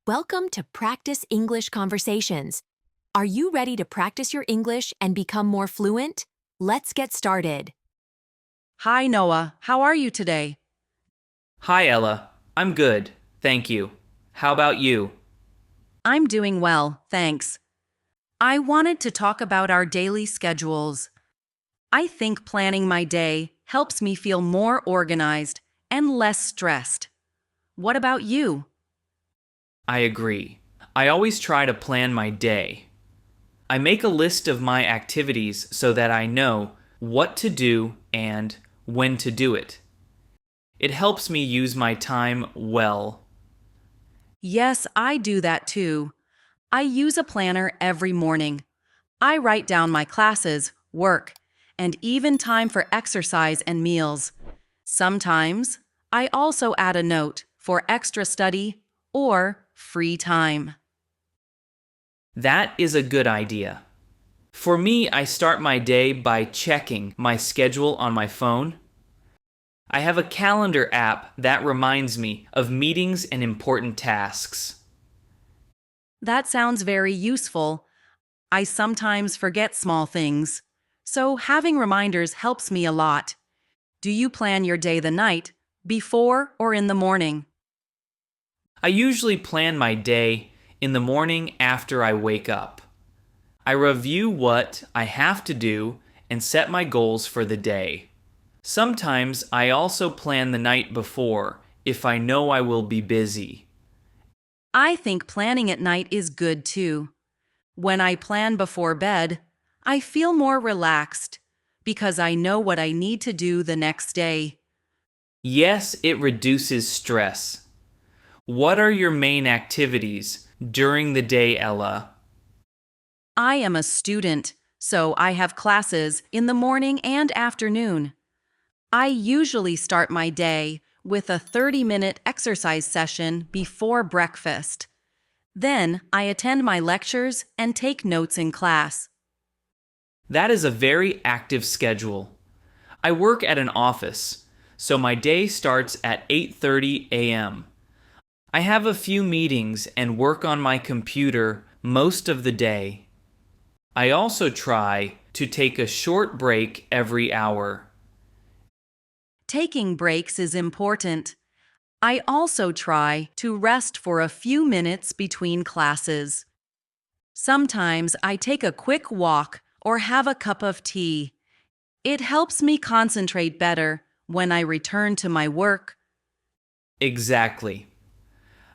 Welcome to Practice English Conversations. Are you ready to practice your English and become more fluent? Let's get started. Hi, Noah. How are you today? Hi, Ella. I'm good, thank you. How about you? I'm doing well, thanks. I wanted to talk about our daily schedules. I think planning my day helps me feel more organized and less stressed. What about you? I agree. I always try to plan my day. I make a list of my activities so that I know what to do and when to do it. It helps me use my time well. Yes, I do that too. I use a planner every morning. I write down my classes, work, and even time for exercise and meals. Sometimes I also add a note for extra study or free time. That is a good idea. For me, I start my day by checking my schedule on my phone. I have a calendar app that reminds me of meetings and important tasks. That sounds very useful. I sometimes forget small things, so having reminders helps me a lot. Do you plan your day the night, before or in the morning? I usually plan my day in the morning after I wake up. I review what I have to do and set my goals for the day. Sometimes I also plan the night before if I know I will be busy. I think planning at night is good too. When I plan before bed, I feel more relaxed because I know what I need to do the next day. Yes, it reduces stress. What are your main activities during the day, Ella? I am a student, so I have classes in the morning and afternoon. I usually start my day with a 30-minute exercise session before breakfast. Then I attend my lectures and take notes in class. That is a very active schedule. I work at an office, so my day starts at 8:30 a.m. I have a few meetings and work on my computer most of the day. I also try to take a short break every hour. Taking breaks is important. I also try to rest for a few minutes between classes. Sometimes I take a quick walk or have a cup of tea. It helps me concentrate better when I return to my work. Exactly.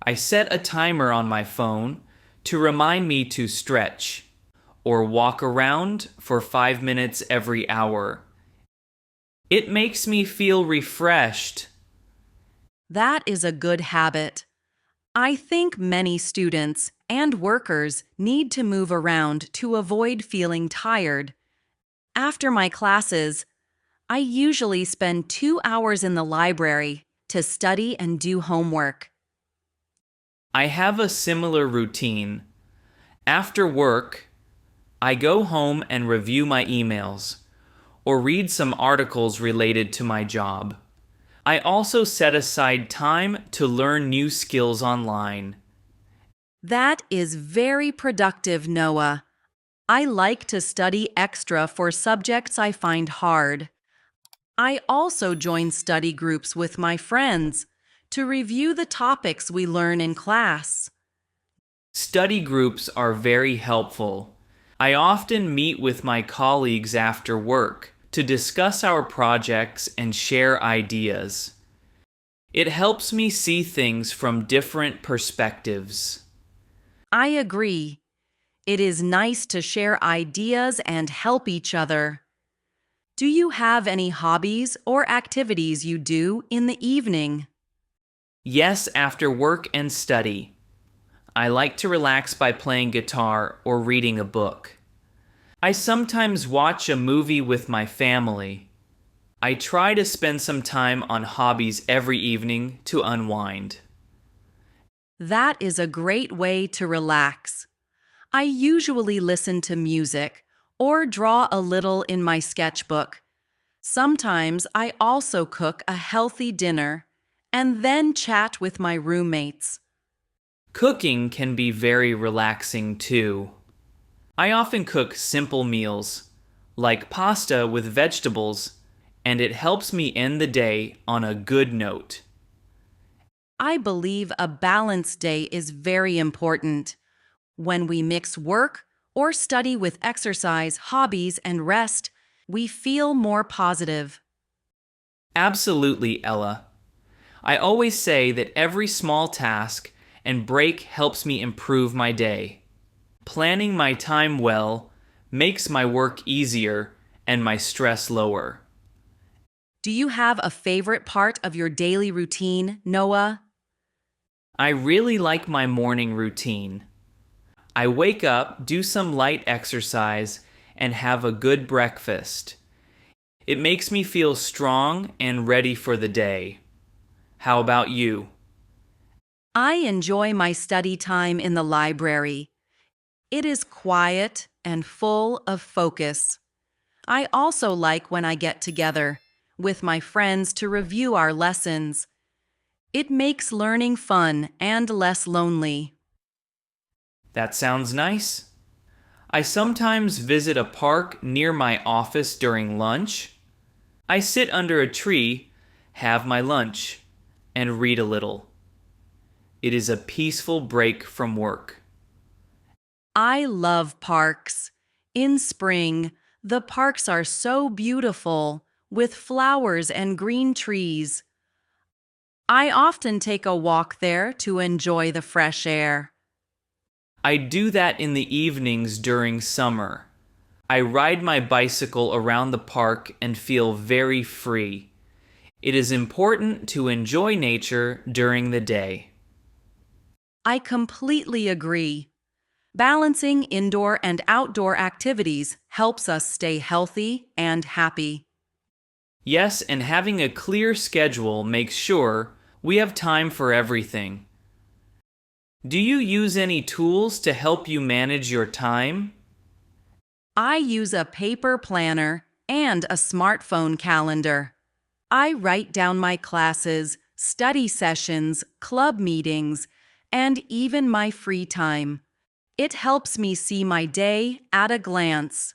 I set a timer on my phone to remind me to stretch or walk around for 5 minutes every hour. It makes me feel refreshed. That is a good habit. I think many students and workers need to move around to avoid feeling tired. After my classes, I usually spend 2 hours in the library to study and do homework. I have a similar routine. After work, I go home and review my emails or read some articles related to my job. I also set aside time to learn new skills online. That is very productive, Noah. I like to study extra for subjects I find hard. I also join study groups with my friends to review the topics we learn in class. Study groups are very helpful. I often meet with my colleagues after work to discuss our projects and share ideas. It helps me see things from different perspectives. I agree. It is nice to share ideas and help each other. Do you have any hobbies or activities you do in the evening? Yes, after work and study, I like to relax by playing guitar or reading a book. I sometimes watch a movie with my family. I try to spend some time on hobbies every evening to unwind. That is a great way to relax. I usually listen to music or draw a little in my sketchbook. Sometimes I also cook a healthy dinner and then chat with my roommates. Cooking can be very relaxing too. I often cook simple meals, like pasta with vegetables, and it helps me end the day on a good note. I believe a balanced day is very important. When we mix work or study with exercise, hobbies, and rest, we feel more positive. Absolutely, Ella. I always say that every small task and break helps me improve my day. Planning my time well makes my work easier and my stress lower. Do you have a favorite part of your daily routine, Noah? I really like my morning routine. I wake up, do some light exercise, and have a good breakfast. It makes me feel strong and ready for the day. How about you? I enjoy my study time in the library. It is quiet and full of focus. I also like when I get together with my friends to review our lessons. It makes learning fun and less lonely. That sounds nice. I sometimes visit a park near my office during lunch. I sit under a tree, have my lunch, and read a little. It is a peaceful break from work. I love parks. In spring, the parks are so beautiful with flowers and green trees. I often take a walk there to enjoy the fresh air. I do that in the evenings during summer. I ride my bicycle around the park and feel very free. It is important to enjoy nature during the day. I completely agree. Balancing indoor and outdoor activities helps us stay healthy and happy. Yes, and having a clear schedule makes sure we have time for everything. Do you use any tools to help you manage your time? I use a paper planner and a smartphone calendar. I write down my classes, study sessions, club meetings, and even my free time. It helps me see my day at a glance.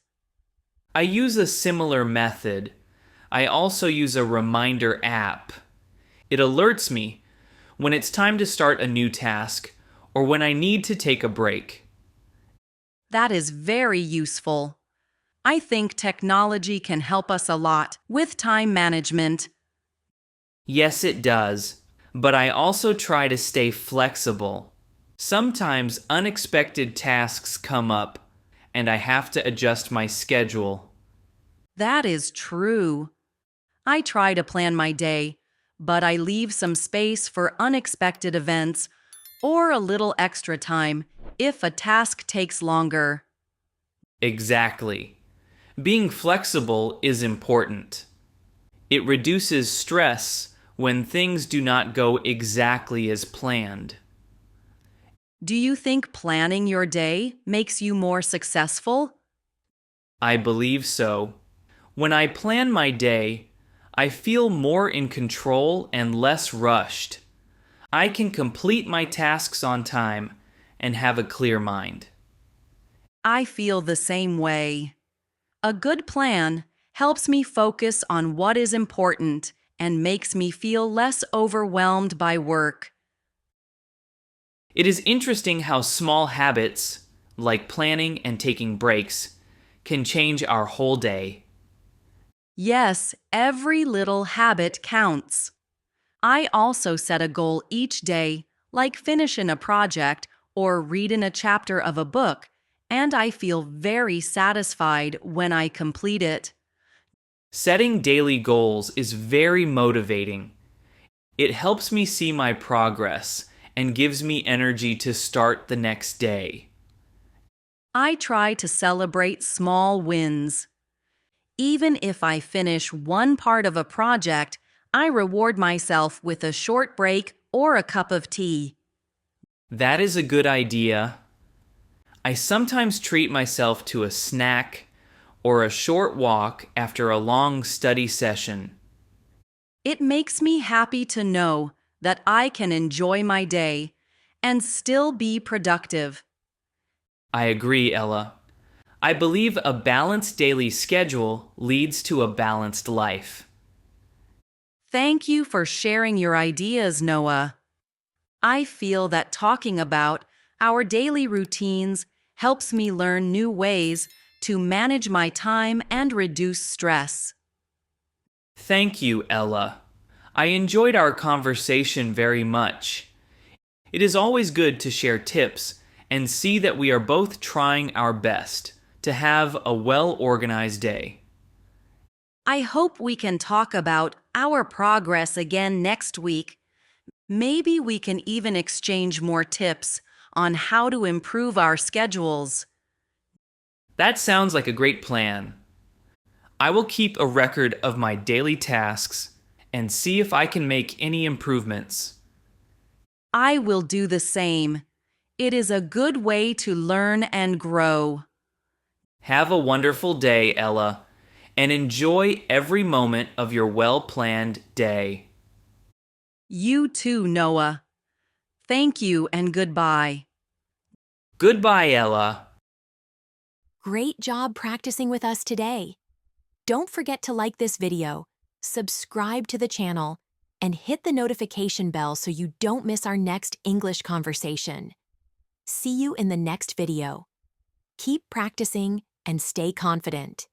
I use a similar method. I also use a reminder app. It alerts me when it's time to start a new task or when I need to take a break. That is very useful. I think technology can help us a lot with time management. Yes, it does, but I also try to stay flexible. Sometimes unexpected tasks come up, and I have to adjust my schedule. That is true. I try to plan my day, but I leave some space for unexpected events or a little extra time if a task takes longer. Exactly. Being flexible is important. It reduces stress when things do not go exactly as planned. Do you think planning your day makes you more successful? I believe so. When I plan my day, I feel more in control and less rushed. I can complete my tasks on time and have a clear mind. I feel the same way. A good plan helps me focus on what is important and makes me feel less overwhelmed by work. It is interesting how small habits, like planning and taking breaks, can change our whole day. Yes, every little habit counts. I also set a goal each day, like finishing a project or reading a chapter of a book, and I feel very satisfied when I complete it. Setting daily goals is very motivating. It helps me see my progress and gives me energy to start the next day. I try to celebrate small wins. Even if I finish one part of a project, I reward myself with a short break or a cup of tea. That is a good idea. I sometimes treat myself to a snack or a short walk after a long study session. It makes me happy to know that I can enjoy my day and still be productive. I agree, Ella. I believe a balanced daily schedule leads to a balanced life. Thank you for sharing your ideas, Noah. I feel that talking about our daily routines helps me learn new ways to manage my time and reduce stress. Thank you, Ella. I enjoyed our conversation very much. It is always good to share tips and see that we are both trying our best to have a well-organized day. I hope we can talk about our progress again next week. Maybe we can even exchange more tips on how to improve our schedules. That sounds like a great plan. I will keep a record of my daily tasks and see if I can make any improvements. I will do the same. It is a good way to learn and grow. Have a wonderful day, Ella, and enjoy every moment of your well-planned day. You too, Noah. Thank you and goodbye. Goodbye, Ella. Great job practicing with us today. Don't forget to like this video, subscribe to the channel, and hit the notification bell so you don't miss our next English conversation. See you in the next video. Keep practicing and stay confident.